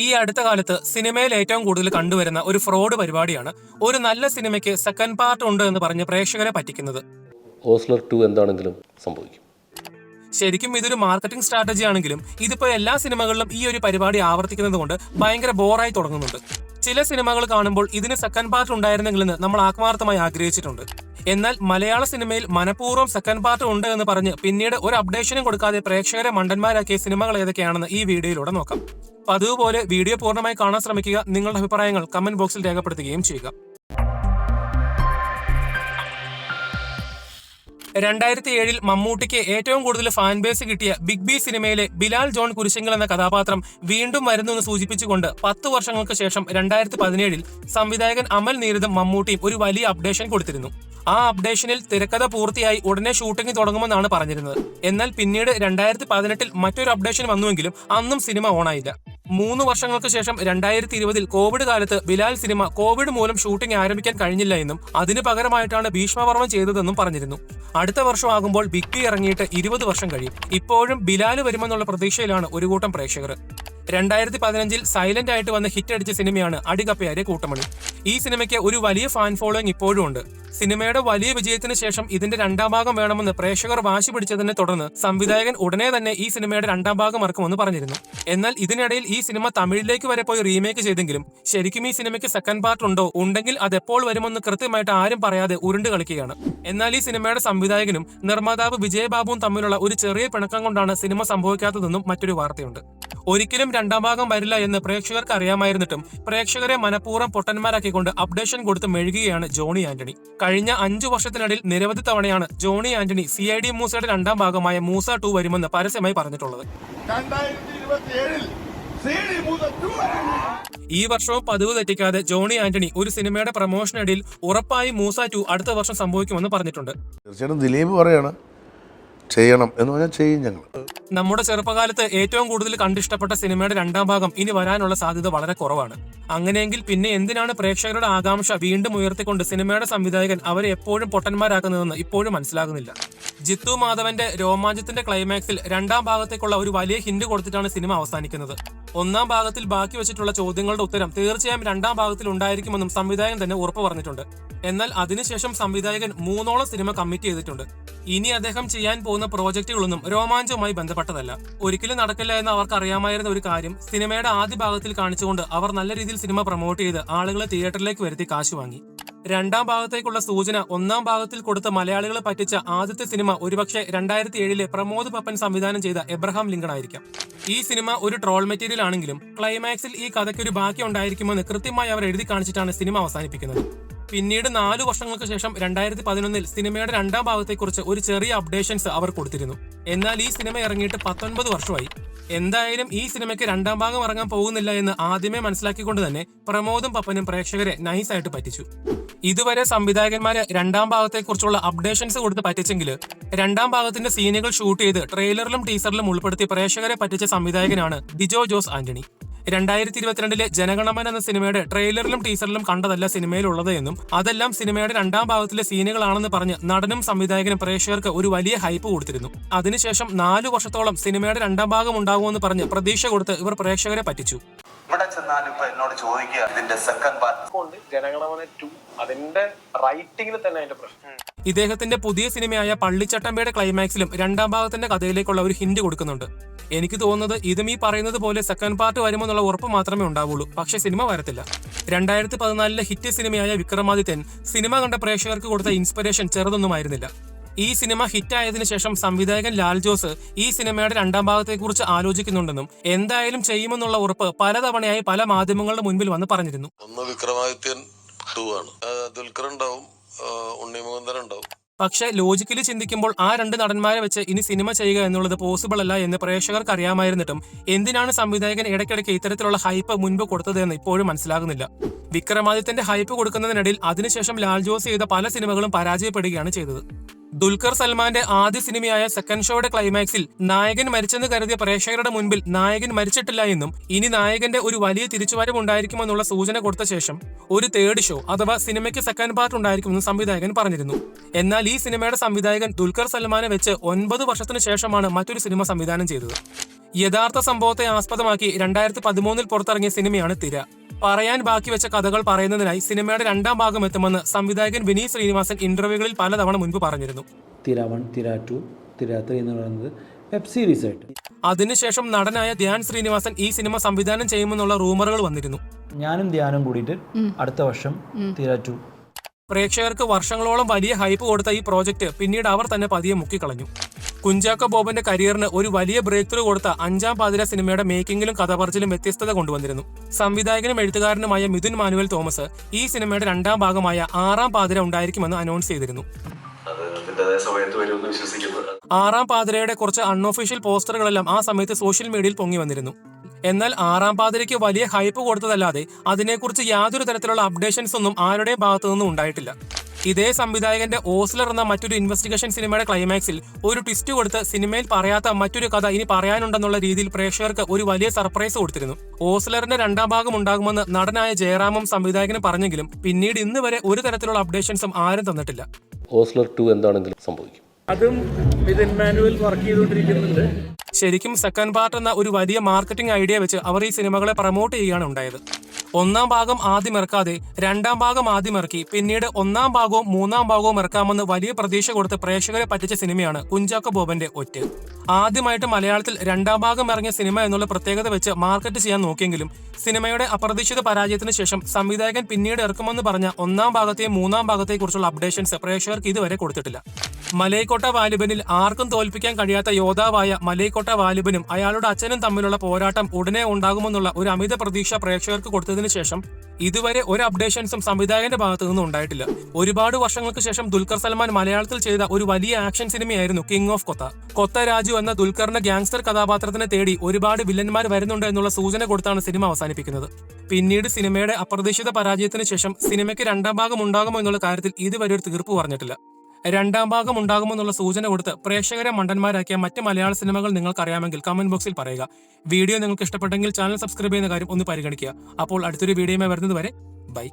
ഈ അടുത്ത കാലത്ത് സിനിമയിൽ ഏറ്റവും കൂടുതൽ കണ്ടുവരുന്ന ഒരു ഫ്രോഡ് പരിപാടിയാണ് ഒരു നല്ല സിനിമയ്ക്ക് സെക്കൻഡ് പാർട്ട് ഉണ്ട് എന്ന് പറഞ്ഞ് പ്രേക്ഷകരെ പറ്റിക്കുന്നത്. ഓസ്ലർ 2 എന്താണെങ്കിലും സംഭവിക്കും. ശരിക്കും ഇതൊരു മാർക്കറ്റിംഗ് സ്ട്രാറ്റജി ആണെങ്കിലും ഇതിപ്പോ എല്ലാ സിനിമകളിലും ഈ ഒരു പരിപാടി ആവർത്തിക്കുന്നത് കൊണ്ട് ഭയങ്കര ബോറായി തുടങ്ങുന്നുണ്ട്. ചില സിനിമകൾ കാണുമ്പോൾ ഇതിന് സെക്കൻഡ് പാർട്ട് ഉണ്ടായിരുന്നെങ്കിലെന്ന് നമ്മൾ ആത്മാർത്ഥമായി ആഗ്രഹിച്ചിട്ടുണ്ട്. എന്നാൽ മലയാള സിനിമയിൽ മനഃപൂർവ്വം സെക്കൻഡ് പാർട്ട് ഉണ്ട് എന്ന് പറഞ്ഞ് പിന്നീട് ഒരു അപ്ഡേഷനും കൊടുക്കാതെ പ്രേക്ഷകരെ മണ്ടന്മാരാക്കിയ സിനിമകൾ ഏതൊക്കെയാണെന്ന് ഈ വീഡിയോയിലൂടെ നോക്കാം. പതിവ് പോലെ വീഡിയോ പൂർണ്ണമായി കാണാൻ ശ്രമിക്കുക. നിങ്ങളുടെ അഭിപ്രായങ്ങൾ കമന്റ് ബോക്സിൽ രേഖപ്പെടുത്തുകയും ചെയ്യുക. 2007 മമ്മൂട്ടിക്ക് ഏറ്റവും കൂടുതൽ ഫാൻ ബേസ് കിട്ടിയ ബിഗ് ബി സിനിമയിലെ ബിലാൽ ജോൺ കുരിശിങ്കൽ എന്ന കഥാപാത്രം വീണ്ടും വരുന്നു എന്ന് സൂചിപ്പിച്ചുകൊണ്ട് 10 വർഷങ്ങൾക്ക് ശേഷം 2017 സംവിധായകൻ അമൽ നീരദും മമ്മൂട്ടിയും ഒരു വലിയ അപ്ഡേഷൻ കൊടുത്തിരുന്നു. ആ അപ്ഡേഷനിൽ തിരക്കഥ പൂർത്തിയായി ഉടനെ ഷൂട്ടിംഗ് തുടങ്ങുമെന്നാണ് പറഞ്ഞിരുന്നത്. എന്നാൽ പിന്നീട് 2018 മറ്റൊരു അപ്ഡേഷൻ വന്നുവെങ്കിലും അന്നും സിനിമ ഓണായില്ല. 3 വർഷങ്ങൾക്ക് ശേഷം 2020 കോവിഡ് കാലത്ത് ബിലാൽ സിനിമ കോവിഡ് മൂലം ഷൂട്ടിംഗ് ആരംഭിക്കാൻ കഴിഞ്ഞില്ല എന്നും അതിന് പകരമായിട്ടാണ് ഭീഷ്മപർവം ചെയ്തതെന്നും പറഞ്ഞിരുന്നു. അടുത്ത വർഷമാകുമ്പോൾ ബിഗ് ബി ഇറങ്ങിയിട്ട് 20 വർഷം കഴിയും. ഇപ്പോഴും ബിലാൽ വരുമെന്നുള്ള പ്രതീക്ഷയിലാണ് ഒരു കൂട്ടം പ്രേക്ഷകർ. 2015 സൈലന്റ് ആയിട്ട് വന്ന് ഹിറ്റ് അടിച്ച സിനിമയാണ് അടികപ്പയാരെ കൂട്ടമണി. ഈ സിനിമയ്ക്ക് ഒരു വലിയ ഫാൻ ഫോളോയിങ് ഇപ്പോഴും ഉണ്ട്. സിനിമയുടെ വലിയ വിജയത്തിന് ശേഷം ഇതിന്റെ രണ്ടാം ഭാഗം വേണമെന്ന് പ്രേക്ഷകർ വാശി പിടിച്ചതിനെ തുടർന്ന് സംവിധായകൻ ഉടനെ തന്നെ ഈ സിനിമയുടെ രണ്ടാം ഭാഗം ഇറക്കുമെന്ന് പറഞ്ഞിരുന്നു. എന്നാൽ ഇതിനിടയിൽ ഈ സിനിമ തമിഴിലേക്ക് വരെ പോയി റീമേക്ക് ചെയ്തെങ്കിലും ശരിക്കും ഈ സിനിമയ്ക്ക് സെക്കൻഡ് പാർട്ട് ഉണ്ടോ, ഉണ്ടെങ്കിൽ അതെപ്പോൾ വരുമെന്ന് കൃത്യമായിട്ട് ആരും പറയാതെ ഉരുണ്ട് കളിക്കുകയാണ്. എന്നാൽ ഈ സിനിമയുടെ സംവിധായകനും നിർമ്മാതാവ് വിജയബാബുവും തമ്മിലുള്ള ഒരു ചെറിയ പിണക്കം കൊണ്ടാണ് സിനിമ സംഭവിക്കാത്തതെന്നും മറ്റൊരു വാർത്തയുണ്ട്. ഒരിക്കലും രണ്ടാം ഭാഗം വരില്ല എന്ന് പ്രേക്ഷകർക്ക് അറിയാമായിരുന്നിട്ടും പ്രേക്ഷകരെ മനഃപൂർവ്വം പൊട്ടന്മാരാക്കിക്കൊണ്ട് അപ്ഡേഷൻ കൊടുത്ത് മെഴുകുകയാണ് ജോണി ആന്റണി. കഴിഞ്ഞ 5 വർഷത്തിനിടയിൽ നിരവധി തവണയാണ് ജോണി ആന്റണി CID മൂസയുടെ രണ്ടാം ഭാഗമായ മൂസ 2 വരുമെന്ന് പരസ്യമായി പറഞ്ഞിട്ടുള്ളത്. ഈ വർഷവും പതിവ് തെറ്റിക്കാതെ ജോണി ആന്റണി ഒരു സിനിമയുടെ പ്രൊമോഷനിടയിൽ ഉറപ്പായി മൂസ 2 അടുത്ത വർഷം സംഭവിക്കുമെന്ന് പറഞ്ഞിട്ടുണ്ട്. തീർച്ചയായിട്ടും ദിലീപ് പറയാണ് ചെയ്യണം എന്ന് പറഞ്ഞാൽ ചെയ്യും ഞങ്ങൾ. നമ്മുടെ ചെറുപ്പകാലത്ത് ഏറ്റവും കൂടുതൽ കണ്ടിഷ്ടപ്പെട്ട സിനിമയുടെ രണ്ടാം ഭാഗം ഇനി വരാനുള്ള സാധ്യത വളരെ കുറവാണ്. അങ്ങനെയെങ്കിൽ പിന്നെ എന്തിനാണ് പ്രേക്ഷകരുടെ ആകാംക്ഷ വീണ്ടും ഉയർത്തിക്കൊണ്ട് സിനിമയുടെ സംവിധായകൻ അവരെ എപ്പോഴും പൊട്ടന്മാരാക്കുന്നതെന്ന് ഇപ്പോഴും മനസ്സിലാകുന്നില്ല. ജിത്തു മാധവന്റെ രോമാഞ്ചത്തിന്റെ ക്ലൈമാക്സിൽ രണ്ടാം ഭാഗത്തേക്കുള്ള ഒരു വലിയ ഹിന്റ് കൊടുത്തിട്ടാണ് സിനിമ അവസാനിക്കുന്നത്. ഒന്നാം ഭാഗത്തിൽ ബാക്കി വെച്ചിട്ടുള്ള ചോദ്യങ്ങളുടെ ഉത്തരം തീർച്ചയായും രണ്ടാം ഭാഗത്തിൽ ഉണ്ടായിരിക്കുമെന്നും സംവിധായകൻ തന്നെ ഉറപ്പ് പറഞ്ഞിട്ടുണ്ട്. എന്നാൽ അതിനുശേഷം സംവിധായകൻ 3ഓളം സിനിമ കമ്മിറ്റ് ചെയ്തിട്ടുണ്ട്. ഇനി അദ്ദേഹം ചെയ്യാൻ പോകുന്ന പ്രോജക്റ്റുകളൊന്നും രോമാഞ്ചവുമായി ബന്ധപ്പെട്ടതല്ല. ഒരിക്കലും നടക്കില്ല എന്ന് അവർക്ക് അറിയാമായിരുന്ന ഒരു കാര്യം സിനിമയുടെ ആദ്യ ഭാഗത്തിൽ കാണിച്ചുകൊണ്ട് അവർ നല്ല രീതിയിൽ സിനിമ പ്രൊമോട്ട് ചെയ്ത് ആളുകളെ തിയേറ്ററിലേക്ക് വരുത്തി കാശ് വാങ്ങി. രണ്ടാം ഭാഗത്തേക്കുള്ള സൂചന ഒന്നാം ഭാഗത്തിൽ കൊടുത്ത് മലയാളികളെ പറ്റിച്ച ആദ്യത്തെ സിനിമ ഒരുപക്ഷെ 2007 പ്രമോദ് പപ്പൻ സംവിധാനം ചെയ്ത എബ്രഹാം ലിങ്കൺ ആയിരിക്കാം. ഈ സിനിമ ഒരു ട്രോൾ മെറ്റീരിയൽ ആണെങ്കിലും ക്ലൈമാക്സിൽ ഈ കഥയ്ക്കൊരു ബാക്കി ഉണ്ടായിരിക്കുമെന്ന് കൃത്യമായി അവർ എഴുതി കാണിച്ചിട്ടാണ് സിനിമ അവസാനിപ്പിക്കുന്നത്. പിന്നീട് 4 വർഷങ്ങൾക്ക് ശേഷം 2011 സിനിമയുടെ രണ്ടാം ഭാഗത്തെക്കുറിച്ച് ഒരു ചെറിയ അപ്ഡേഷൻസ് അവർ കൊടുത്തിരുന്നു. എന്നാൽ ഈ സിനിമ ഇറങ്ങിയിട്ട് 19 വർഷമായി. എന്തായാലും ഈ സിനിമയ്ക്ക് രണ്ടാം ഭാഗം ഇറങ്ങാൻ പോകുന്നില്ല എന്ന് ആദ്യമേ മനസ്സിലാക്കിക്കൊണ്ട് തന്നെ പ്രമോദും പപ്പനും പ്രേക്ഷകരെ നൈസായിട്ട് പറ്റിച്ചു. ഇതുവരെ സംവിധായകന്മാര് രണ്ടാം ഭാഗത്തെക്കുറിച്ചുള്ള അപ്ഡേഷൻസ് കൊടുത്ത് പറ്റിച്ചെങ്കിൽ രണ്ടാം ഭാഗത്തിന്റെ സീനുകൾ ഷൂട്ട് ചെയ്ത് ട്രെയിലറിലും ടീസറിലും ഉൾപ്പെടുത്തി പ്രേക്ഷകരെ പറ്റിച്ച സംവിധായകനാണ് ഡിജോ ജോസ് ആന്റണി. 2022 ജനഗണമന എന്ന സിനിമയുടെ ട്രെയിലറിലും ടീസറിലും കണ്ടതല്ല സിനിമയിലുള്ളത് എന്നും അതെല്ലാം സിനിമയുടെ രണ്ടാം ഭാഗത്തിലെ സീനുകളാണെന്ന് പറഞ്ഞ് നടനും സംവിധായകനും പ്രേക്ഷകർക്ക് ഒരു വലിയ ഹൈപ്പ് കൊടുത്തിരുന്നു. അതിനുശേഷം 4 വർഷത്തോളം സിനിമയുടെ രണ്ടാം ഭാഗം ഉണ്ടാകുമെന്ന് പറഞ്ഞ് പ്രതീക്ഷ കൊടുത്ത് ഇവർ പ്രേക്ഷകരെ പറ്റിച്ചു. ഇവിടെ ചെന്നാലും ഇപ്പൊ എന്നോട് ചോദിക്കുക ഇതിന്റെ സെക്കൻഡ് പാർട്ട് ജനഗണമന 2 അതിന്റെ റൈറ്റിംഗിൽ തന്നെ അതിന്റെ പ്രശ്നം. ഇദ്ദേഹത്തിന്റെ പുതിയ സിനിമയായ പള്ളിച്ചട്ടമ്പയുടെ ക്ലൈമാക്സിലും രണ്ടാം ഭാഗത്തിന്റെ കഥയിലേക്കുള്ള ഒരു ഹിന്റ് കൊടുക്കുന്നുണ്ട്. എനിക്ക് തോന്നുന്നത് ഇതും ഈ പറയുന്നത് പോലെ സെക്കൻഡ് പാർട്ട് വരുമെന്നുള്ള ഉറപ്പ് മാത്രമേ ഉണ്ടാവുള്ളൂ. പക്ഷെ സിനിമ വരത്തില്ല. 2014 ഹിറ്റ് സിനിമയായ വിക്രമാദിത്യൻ സിനിമ കണ്ട പ്രേക്ഷകർക്ക് കൊടുത്ത ഇൻസ്പിറേഷൻ ചെറുതൊന്നുമായിരുന്നില്ല. ഈ സിനിമ ഹിറ്റായതിനു ശേഷം സംവിധായകൻ ലാൽ ജോസ് ഈ സിനിമയുടെ രണ്ടാം ഭാഗത്തെക്കുറിച്ച് ആലോചിക്കുന്നുണ്ടെന്നും എന്തായാലും ചെയ്യുമെന്നുള്ള ഉറപ്പ് പലതവണയായി പല മാധ്യമങ്ങളുടെ മുൻപിൽ വന്ന് പറഞ്ഞിരുന്നു. ഒന്ന് വിക്രമാദിത്യൻ 2 ആണ്. ദുൽഖർ ഉണ്ടാവും, ഉണ്ണിമുകുന്ദൻ ഉണ്ടാവും. പക്ഷെ ലോജിക്കലി ചിന്തിക്കുമ്പോൾ ആ 2 നടന്മാരെ വെച്ച് ഇനി സിനിമ ചെയ്യുക എന്നുള്ളത് പോസിബിൾ അല്ല എന്ന് പ്രേക്ഷകർക്ക് അറിയാമായിരുന്നിട്ടും എന്തിനാണ് സംവിധായകൻ ഇടയ്ക്കിടയ്ക്ക് ഇത്തരത്തിലുള്ള ഹൈപ്പ് മുൻപ് കൊടുത്തതെന്ന് ഇപ്പോഴും മനസ്സിലാകുന്നില്ല. വിക്രമാദിത്യന്റെ ഹൈപ്പ് കൊടുക്കുന്നതിനിടയിൽ അതിനുശേഷം ലാൽ ജോസ് ചെയ്ത പല സിനിമകളും പരാജയപ്പെടുകയാണ് ചെയ്തത്. ദുൽഖർ സൽമാന്റെ ആദ്യ സിനിമയായ സെക്കൻഡ് ഷോയുടെ ക്ലൈമാക്സിൽ നായകൻ മരിച്ചെന്ന് കരുതിയ പ്രേക്ഷകരുടെ മുൻപിൽ നായകൻ മരിച്ചിട്ടില്ല എന്നും ഇനി നായകന്റെ ഒരു വലിയ തിരിച്ചുവരവ് ഉണ്ടായിരിക്കുമെന്നുള്ള സൂചന കൊടുത്ത ശേഷം ഒരു തേർഡ് ഷോ അഥവാ സിനിമയ്ക്ക് സെക്കൻഡ് പാർട്ട് ഉണ്ടായിരിക്കുമെന്ന് സംവിധായകൻ പറഞ്ഞിരുന്നു. എന്നാൽ ഈ സിനിമയുടെ സംവിധായകൻ ദുൽഖർ സൽമാനെ വെച്ച് 9 വർഷത്തിന് ശേഷമാണ് മറ്റൊരു സിനിമ സംവിധാനം ചെയ്തത്. യഥാർത്ഥ സംഭവത്തെ ആസ്പദമാക്കി 2013 പുറത്തിറങ്ങിയ സിനിമയാണ് തിര. പറയാൻ ബാക്കി വെച്ച കഥകൾ പറയുന്നതിനായി സിനിമയുടെ രണ്ടാം ഭാഗം എത്തുമെന്ന് സംവിധായകൻ വിനീത് ശ്രീനിവാസൻ ഇന്റർവ്യൂകളിൽ പലതവണ മുൻപ് പറഞ്ഞിരുന്നു. തിര 1, തിര 2, തിര 3 എന്ന് പറയുന്നത് വെബ് സീരീസ് ആയിട്ട്. അതിനുശേഷം നടനായ ധ്യാൻ ശ്രീനിവാസൻ ഈ സിനിമ സംവിധാനം ചെയ്യുമെന്നുള്ള റൂമറുകൾ വന്നിരുന്നു. ഞാനും ധ്യാനും കൂടിയിട്ട് അടുത്ത വർഷം തിര 2. പ്രേക്ഷകർക്ക് വർഷങ്ങളോളം വലിയ ഹൈപ്പ് കൊടുത്ത ഈ പ്രോജക്റ്റ് പിന്നീട് അവർ തന്നെ പതിയെ മുക്കിക്കളഞ്ഞു. കുഞ്ചാക്കോ ബോബന്റെ കരിയറിന് ഒരു വലിയ ബ്രേക്ക് ത്രൂ കൊടുത്ത അഞ്ചാം പാതിര സിനിമയുടെ മേക്കിങ്ങിലും കഥപറച്ചിലും വ്യത്യസ്തത കൊണ്ടുവന്നിരുന്നു. സംവിധായകനും എഴുത്തുകാരനുമായ മിഥുൻ മാനുവൽ തോമസ് ഈ സിനിമയുടെ രണ്ടാം ഭാഗമായ ആറാം പാതിര ഉണ്ടായിരിക്കുമെന്ന് അനൗൺസ് ചെയ്തിരുന്നു. ആറാം പാതിരയുടെ കുറച്ച് അൺഒഫീഷ്യൽ പോസ്റ്ററുകളെല്ലാം ആ സമയത്ത് സോഷ്യൽ മീഡിയയിൽ പൊങ്ങി വന്നിരുന്നു. എന്നാൽ ആറാം പാതിരയ്ക്ക് വലിയ ഹൈപ്പ് കൊടുത്തതല്ലാതെ അതിനെക്കുറിച്ച് യാതൊരു തരത്തിലുള്ള അപ്ഡേഷൻസ് ഒന്നും ആരുടെയും ഭാഗത്തു നിന്നും ഉണ്ടായിട്ടില്ല. ഇതേ സംവിധായകന്റെ ഓസ്ലർ എന്ന മറ്റൊരു ഇൻവെസ്റ്റിഗേഷൻ സിനിമയുടെ ക്ലൈമാക്സിൽ ഒരു ട്വിസ്റ്റ് കൊടുത്ത് സിനിമയിൽ പറയാത്ത മറ്റൊരു കഥ ഇനി പറയാനുണ്ടെന്നുള്ള രീതിയിൽ പ്രേക്ഷകർക്ക് ഒരു വലിയ സർപ്രൈസ് കൊടുത്തിരുന്നു. ഓസ്ലറിന്റെ രണ്ടാം ഭാഗം ഉണ്ടാകുമെന്ന് നടനായ ജയറാമും സംവിധായകനും പറഞ്ഞെങ്കിലും പിന്നീട് ഇന്ന് വരെ ഒരു തരത്തിലുള്ള അപ്ഡേഷൻസും ആരും തന്നിട്ടില്ല. ഓസ്ലർ 2 എന്താണെങ്കിലും സംഭവിക്കും. അതും മിഥുൻ മാനുവൽ വർക്ക് ചെയ്തുകൊണ്ടിരിക്കുന്നുണ്ട്. ശരിക്കും സെക്കൻഡ് പാർട്ട് എന്ന ഒരു വലിയ മാർക്കറ്റിംഗ് ഐഡിയ വെച്ച് അവർ ഈ സിനിമകളെ പ്രൊമോട്ട് ചെയ്യുകയാണ് ഉണ്ടായത്. ഒന്നാം ഭാഗം ആദ്യം ഇറക്കാതെ രണ്ടാം ഭാഗം ആദ്യം ഇറക്കി പിന്നീട് ഒന്നാം ഭാഗവും മൂന്നാം ഭാഗവും ഇറക്കാമെന്ന് വലിയ പ്രതീക്ഷ കൊടുത്ത് പ്രേക്ഷകരെ പറ്റിച്ച സിനിമയാണ് കുഞ്ചാക്കോ ബോബന്റെ ഒറ്റ്. ആദ്യമായിട്ട് മലയാളത്തിൽ രണ്ടാം ഭാഗം ഇറങ്ങിയ സിനിമ എന്നുള്ള പ്രത്യേകത വെച്ച് മാർക്കറ്റ് ചെയ്യാൻ നോക്കിയെങ്കിലും സിനിമയുടെ അപ്രതീക്ഷിത പരാജയത്തിന് ശേഷം സംവിധായകൻ പിന്നീട് ഇറക്കുമെന്ന് പറഞ്ഞ ഒന്നാം ഭാഗത്തെയും മൂന്നാം ഭാഗത്തെയും കുറിച്ചുള്ള അപ്ഡേഷൻസ് പ്രേക്ഷകർക്ക് ഇതുവരെ കൊടുത്തിട്ടില്ല. മലൈക്കോട്ട വാലിബനിൽ ആർക്കും തോൽപ്പിക്കാൻ കഴിയാത്ത യോദ്ധാവായ മലൈക്കോട്ട വാലിബനും അയാളുടെ അച്ഛനും തമ്മിലുള്ള പോരാട്ടം ഉടനെ ഉണ്ടാകുമെന്നുള്ള ഒരു അമിത പ്രതീക്ഷ പ്രേക്ഷകർക്ക് കൊടുത്തതിന് ശേഷം ഇതുവരെ ഒരു അപ്ഡേഷൻസും സംവിധായകന്റെ ഭാഗത്തു നിന്നും ഉണ്ടായിട്ടില്ല. ഒരുപാട് വർഷങ്ങൾക്ക് ശേഷം ദുൽഖർ സൽമാൻ മലയാളത്തിൽ ചെയ്ത ഒരു വലിയ ആക്ഷൻ സിനിമയായിരുന്നു കിങ് ഓഫ് കൊത്ത. കൊത്ത രാജു എന്ന ദുൽഖറിന്റെ ഗ്യാങ്സ്റ്റർ കഥാപാത്രത്തിനെ തേടി ഒരുപാട് വില്ലന്മാർ വരുന്നുണ്ട് എന്നുള്ള സൂചന കൊടുത്താണ് സിനിമ അവസാനിപ്പിക്കുന്നത്. പിന്നീട് സിനിമയുടെ അപ്രതീക്ഷിത പരാജയത്തിന് ശേഷം സിനിമയ്ക്ക് രണ്ടാം ഭാഗം ഉണ്ടാകുമോ എന്നുള്ള കാര്യത്തിൽ ഇതുവരെ ഒരു തീർപ്പ് പറഞ്ഞിട്ടില്ല. രണ്ടാം ഭാഗം ഉണ്ടാകുമെന്നുള്ള സൂചന കൊടുത്ത് പ്രേക്ഷകരെ മണ്ടന്മാരാക്കിയ മറ്റ് മലയാള സിനിമകൾ നിങ്ങൾക്കറിയാമെങ്കിൽ കമന്റ് ബോക്സിൽ പറയുക. വീഡിയോ നിങ്ങൾക്ക് ഇഷ്ടപ്പെട്ടെങ്കിൽ ചാനൽ സബ്സ്ക്രൈബ് ചെയ്യുന്ന കാര്യം ഒന്ന് പരിഗണിക്കുക. അപ്പോൾ അടുത്തൊരു വീഡിയോയുമായി വരുന്നത് വരെ ബൈ.